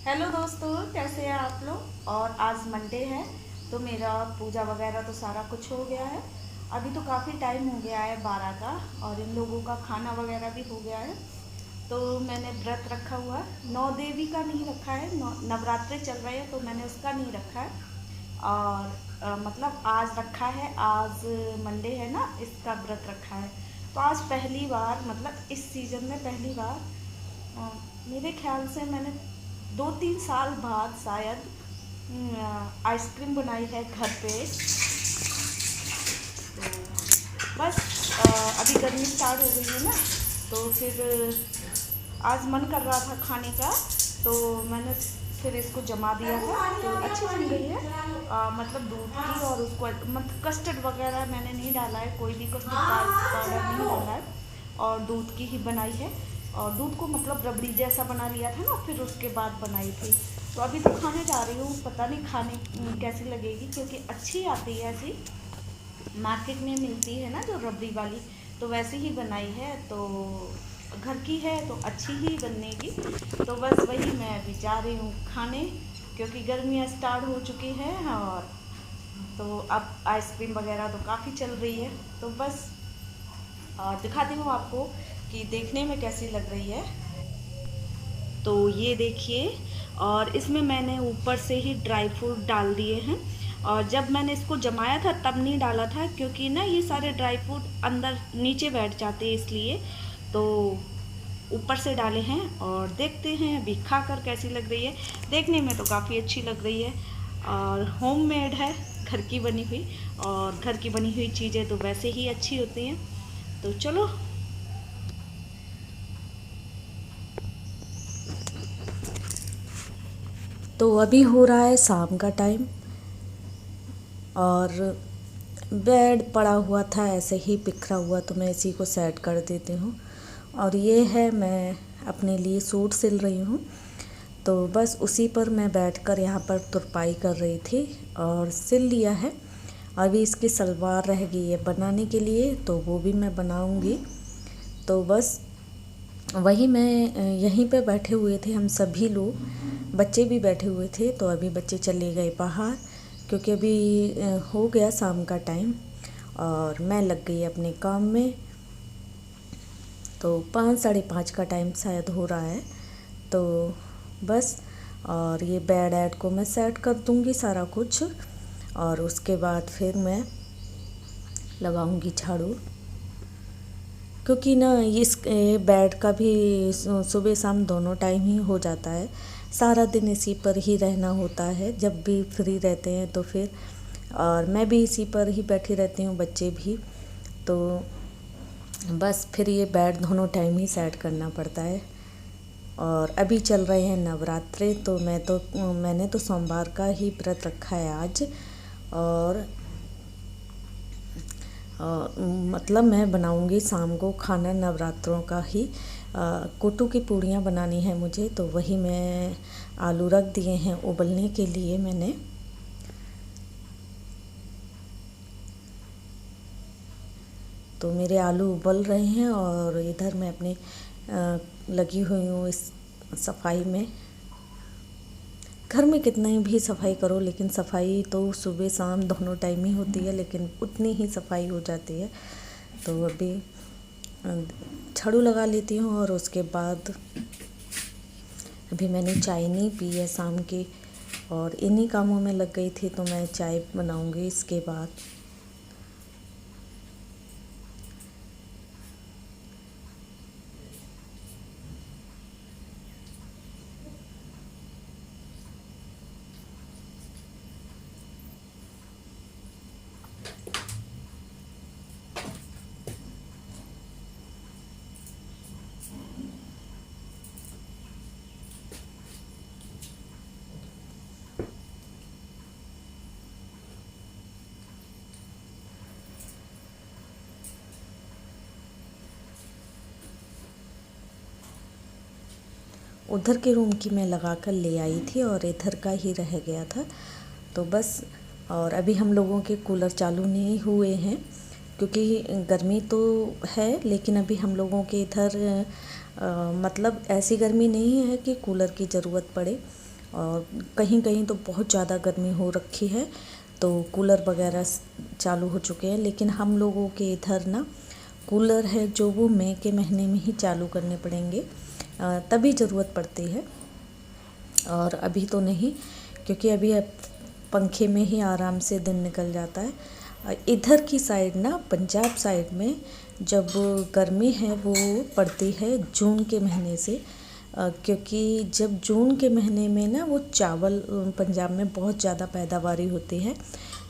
Hello दोस्तों, कैसे हैं आप लोग। और आज मंडे है तो मेरा पूजा वगैरह तो सारा कुछ हो गया है। अभी तो काफ़ी टाइम हो गया है 12 का, और इन लोगों का खाना वगैरह भी हो गया है। तो मैंने व्रत रखा हुआ है, नौ देवी का नहीं रखा है, नवरात्रे चल रहे हैं तो मैंने उसका नहीं रखा है। और मतलब आज रखा है, आज मंडे है ना, इसका व्रत रखा है। तो आज पहली बार, मतलब इस सीज़न में पहली बार अ, मेरे ख्याल से मैंने 2-3 साल बाद शायद आइसक्रीम बनाई है घर पे। तो बस अभी गर्मी स्टार्ट हो गई है ना, तो फिर आज मन कर रहा था खाने का, तो मैंने फिर इसको जमा दिया था। तो अच्छी बन गई है। मतलब दूध की, और उसको मतलब कस्टर्ड वगैरह मैंने नहीं डाला है, कोई भी कस्टर्ड पाउडर नहीं डाला है, और दूध की ही बनाई है। और दूध को मतलब रबड़ी जैसा बना लिया था ना, फिर उसके बाद बनाई थी। तो अभी तो खाने जा रही हूँ, पता नहीं खाने कैसी लगेगी, क्योंकि अच्छी आती है ऐसी, मार्केट में मिलती है ना जो रबड़ी वाली, तो वैसे ही बनाई है। तो घर की है तो अच्छी ही बनेगी। तो बस वही मैं अभी जा रही हूँ खाने, क्योंकि गर्मियाँ स्टार्ट हो चुकी हैं। और तो अब आइसक्रीम वगैरह तो काफ़ी चल रही है। तो बस दिखाती हूँ आपको कि देखने में कैसी लग रही है। तो ये देखिए, और इसमें मैंने ऊपर से ही ड्राई फ्रूट डाल दिए हैं। और जब मैंने इसको जमाया था तब नहीं डाला था, क्योंकि ना ये सारे ड्राई फ्रूट अंदर नीचे बैठ जाते हैं, इसलिए तो ऊपर से डाले हैं। और देखते हैं अभी खा कर कैसी लग रही है। देखने में तो काफ़ी अच्छी लग रही है, और होममेड है, घर की बनी हुई। और घर की बनी हुई चीज़ें तो वैसे ही अच्छी होती हैं। तो चलो। तो अभी हो रहा है शाम का टाइम, और बेड पड़ा हुआ था ऐसे ही बिखरा हुआ, तो मैं इसी को सेट कर देती हूँ। और ये है, मैं अपने लिए सूट सिल रही हूँ, तो बस उसी पर मैं बैठकर यहाँ पर तुरपाई कर रही थी, और सिल लिया है। अभी इसकी सलवार रह गई है बनाने के लिए, तो वो भी मैं बनाऊँगी। तो बस वही मैं यहीं पे बैठे हुए थे हम सभी लोग, बच्चे भी बैठे हुए थे। तो अभी बच्चे चले गए बाहर, क्योंकि अभी हो गया शाम का टाइम, और मैं लग गई अपने काम में। तो 5 साढ़े 5 का टाइम शायद हो रहा है। तो बस, और ये बेड ऐड को मैं सेट कर दूँगी सारा कुछ, और उसके बाद फिर मैं लगाऊँगी झाड़ू, क्योंकि ना इस बेड का भी सुबह शाम दोनों टाइम ही हो जाता है। सारा दिन इसी पर ही रहना होता है, जब भी फ्री रहते हैं तो फिर। और मैं भी इसी पर ही बैठी रहती हूँ, बच्चे भी। तो बस फिर ये बेड दोनों टाइम ही सेट करना पड़ता है। और अभी चल रहे हैं नवरात्रे, तो मैंने तो सोमवार का ही व्रत रखा है आज। और मतलब मैं बनाऊंगी शाम को खाना नवरात्रों का ही। कुट्टू की पूड़ियाँ बनानी है मुझे, तो वही मैं आलू रख दिए हैं उबलने के लिए मैंने। तो मेरे आलू उबल रहे हैं, और इधर मैं अपने लगी हुई हूँ इस सफाई में। घर में कितना ही भी सफाई करो, लेकिन सफाई तो सुबह शाम दोनों टाइम ही होती है, लेकिन उतनी ही सफाई हो जाती है। तो अभी झाड़ू लगा लेती हूँ, और उसके बाद अभी मैंने चाय नहीं पी है शाम की, और इन्हीं कामों में लग गई थी। तो मैं चाय बनाऊँगी इसके बाद। उधर के रूम की मैं लगा कर ले आई थी, और इधर का ही रह गया था। तो बस, और अभी हम लोगों के कूलर चालू नहीं हुए हैं, क्योंकि गर्मी तो है, लेकिन अभी हम लोगों के इधर मतलब ऐसी गर्मी नहीं है कि कूलर की ज़रूरत पड़े। और कहीं कहीं तो बहुत ज़्यादा गर्मी हो रखी है, तो कूलर वगैरह चालू हो चुके हैं। लेकिन हम लोगों के इधर ना कूलर है जो वो मई के महीने में ही चालू करने पड़ेंगे, तभी ज़रूरत पड़ती है। और अभी तो नहीं, क्योंकि अभी पंखे में ही आराम से दिन निकल जाता है। इधर की साइड ना, पंजाब साइड में जब गर्मी है वो पड़ती है जून के महीने से, क्योंकि जब जून के महीने में ना वो चावल पंजाब में बहुत ज़्यादा पैदावारी होती है।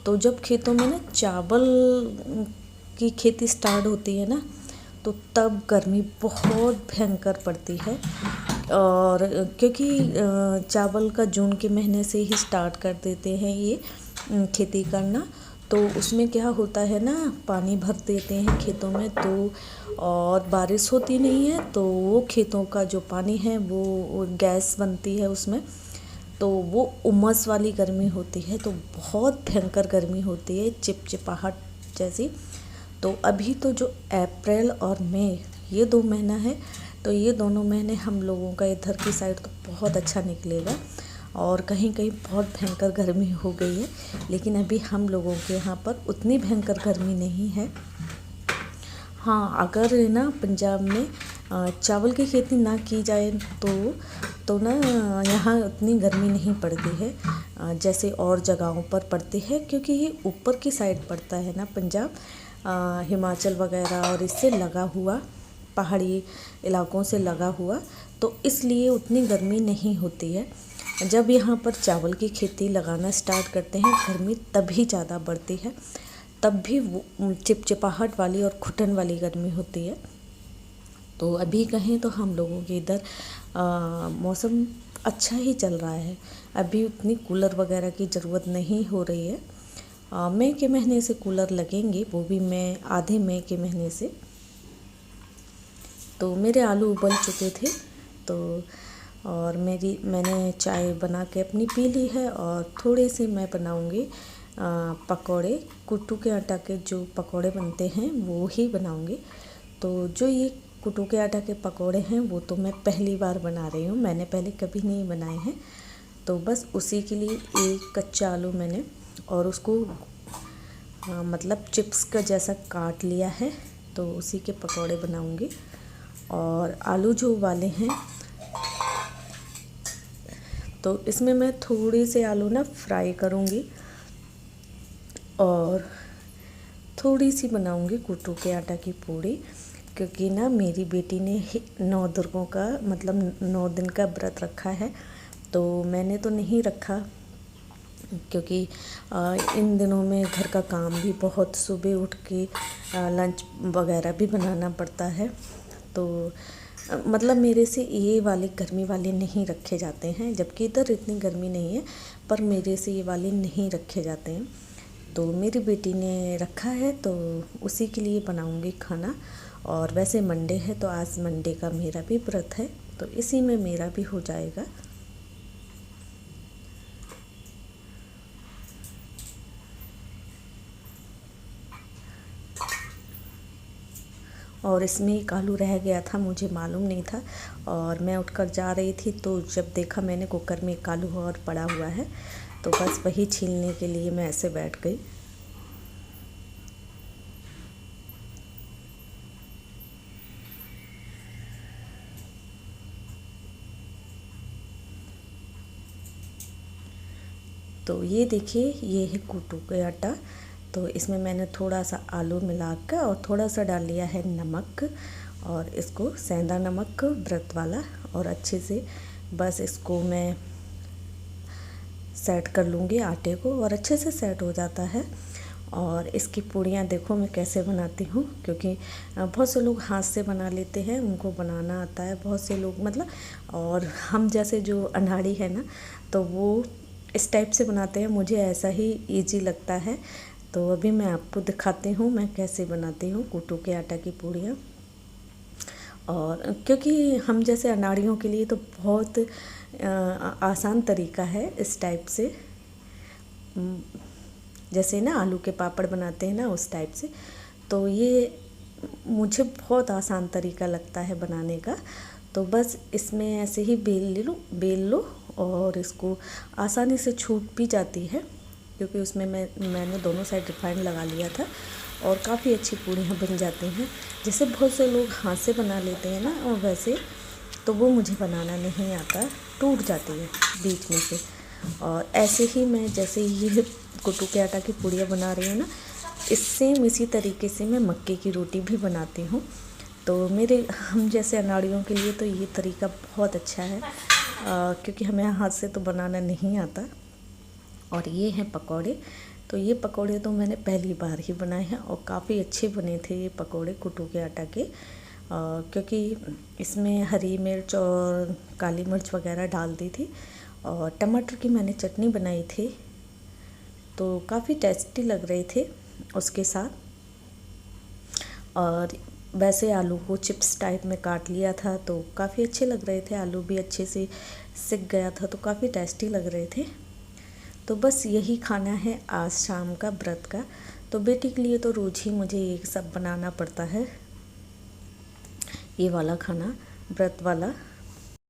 तो जब खेतों में ना चावल की खेती स्टार्ट होती है ना, तो तब गर्मी बहुत भयंकर पड़ती है। और क्योंकि चावल का जून के महीने से ही स्टार्ट कर देते हैं ये खेती करना, तो उसमें क्या होता है ना, पानी भर देते हैं खेतों में, तो और बारिश होती नहीं है, तो वो खेतों का जो पानी है वो गैस बनती है उसमें, तो वो उमस वाली गर्मी होती है, तो बहुत भयंकर गर्मी होती है, चिपचिपाहट जैसी। तो अभी तो जो अप्रैल और मई ये 2 महीना है, तो ये दोनों महीने हम लोगों का इधर की साइड तो बहुत अच्छा निकलेगा। और कहीं कहीं बहुत भयंकर गर्मी हो गई है, लेकिन अभी हम लोगों के यहाँ पर उतनी भयंकर गर्मी नहीं है। हाँ, अगर ना पंजाब में चावल की खेती ना की जाए तो ना यहाँ उतनी गर्मी नहीं पड़ती है जैसे और जगहों पर पड़ती है, क्योंकि ये ऊपर की साइड पड़ता है ना पंजाब, हिमाचल वगैरह और इससे लगा हुआ, पहाड़ी इलाकों से लगा हुआ, तो इसलिए उतनी गर्मी नहीं होती है। जब यहाँ पर चावल की खेती लगाना स्टार्ट करते हैं, गर्मी तभी ज़्यादा बढ़ती है, तब भी वो चिपचिपाहट वाली और घुटन वाली गर्मी होती है। तो अभी कहें तो हम लोगों के इधर मौसम अच्छा ही चल रहा है, अभी उतनी कूलर वगैरह की ज़रूरत नहीं हो रही है। मई के महीने से कूलर लगेंगे, वो भी आधे मई के महीने से। तो मेरे आलू उबल चुके थे, तो और मैंने चाय बना के अपनी पी ली है, और थोड़े से मैं बनाऊंगी पकौड़े, कुट्टू के आटा के जो पकौड़े बनते हैं वो ही बनाऊंगी। तो जो ये कुट्टू के आटा के पकौड़े हैं वो तो मैं पहली बार बना रही हूँ, मैंने पहले कभी नहीं बनाए हैं। तो बस उसी के लिए एक कच्चा आलू मैंने और उसको मतलब चिप्स का जैसा काट लिया है, तो उसी के पकौड़े बनाऊंगी। और आलू जो उबाले हैं, तो इसमें मैं थोड़ी से आलू ना फ्राई करूँगी और थोड़ी सी बनाऊँगी कुट्टू के आटा की पूड़ी, क्योंकि ना मेरी बेटी ने 9 दुर्गों का मतलब 9 दिन का व्रत रखा है, तो मैंने तो नहीं रखा, क्योंकि इन दिनों में घर का काम भी बहुत, सुबह उठ के लंच वगैरह भी बनाना पड़ता है, तो मतलब मेरे से ये वाले गर्मी वाले नहीं रखे जाते हैं, जबकि इधर इतनी गर्मी नहीं है, पर मेरे से ये वाले नहीं रखे जाते हैं। तो मेरी बेटी ने रखा है, तो उसी के लिए बनाऊंगी खाना। और वैसे मंडे है, तो आज मंडे का मेरा भी व्रत है, तो इसी में मेरा भी हो जाएगा। और इसमें एक आलू रह गया था, मुझे मालूम नहीं था, और मैं उठकर जा रही थी, तो जब देखा मैंने कुकर में एक आलू और पड़ा हुआ है, तो बस वही छीलने के लिए मैं ऐसे बैठ गई। तो ये देखिए, ये है कुट्टू का आटा, तो इसमें मैंने थोड़ा सा आलू मिलाकर और थोड़ा सा डाल लिया है नमक, और इसको सेंधा नमक व्रत वाला, और अच्छे से बस इसको मैं सेट कर लूँगी आटे को, और अच्छे से सेट हो जाता है। और इसकी पूड़ियाँ देखो मैं कैसे बनाती हूँ, क्योंकि बहुत से लोग हाथ से बना लेते हैं, उनको बनाना आता है, बहुत से लोग मतलब, और हम जैसे जो अनाड़ी है ना, तो वो इस टाइप से बनाते हैं, मुझे ऐसा ही इजी लगता है। तो अभी मैं आपको दिखाती हूँ मैं कैसे बनाती हूँ कुट्टू के आटा की पूड़ियाँ। और क्योंकि हम जैसे अनाड़ियों के लिए तो बहुत आसान तरीका है इस टाइप से, जैसे ना आलू के पापड़ बनाते हैं ना, उस टाइप से। तो ये मुझे बहुत आसान तरीका लगता है बनाने का। तो बस इसमें ऐसे ही बेल लो और इसको आसानी से छूट भी जाती है, क्योंकि उसमें मैंने दोनों साइड रिफाइंड लगा लिया था और काफ़ी अच्छी पूड़ियाँ बन जाती हैं। जैसे बहुत से लोग हाथ से बना लेते हैं ना, और वैसे तो वो मुझे बनाना नहीं आता, टूट जाती है बीच में से। और ऐसे ही मैं जैसे ये कुट्टू के आटा की पूड़ियाँ बना रही हूँ ना, इसी तरीके से मैं मक्के की रोटी भी बनाती हूँ। तो हम जैसे अनाड़ियों के लिए तो ये तरीका बहुत अच्छा है, क्योंकि हमें हाथ से तो बनाना नहीं आता। और ये हैं पकौड़े। तो ये पकौड़े तो मैंने पहली बार ही बनाए हैं और काफ़ी अच्छे बने थे ये पकौड़े कुट्टू के आटा के, क्योंकि इसमें हरी मिर्च और काली मिर्च वगैरह डाल दी थी और टमाटर की मैंने चटनी बनाई थी, तो काफ़ी टेस्टी लग रहे थे उसके साथ। और वैसे आलू को चिप्स टाइप में काट लिया था तो काफ़ी अच्छे लग रहे थे, आलू भी अच्छे से सिक गया था तो काफ़ी टेस्टी लग रहे थे। तो बस यही खाना है आज शाम का व्रत का। तो बेटी के लिए तो रोज़ ही मुझे ये सब बनाना पड़ता है, ये वाला खाना व्रत वाला।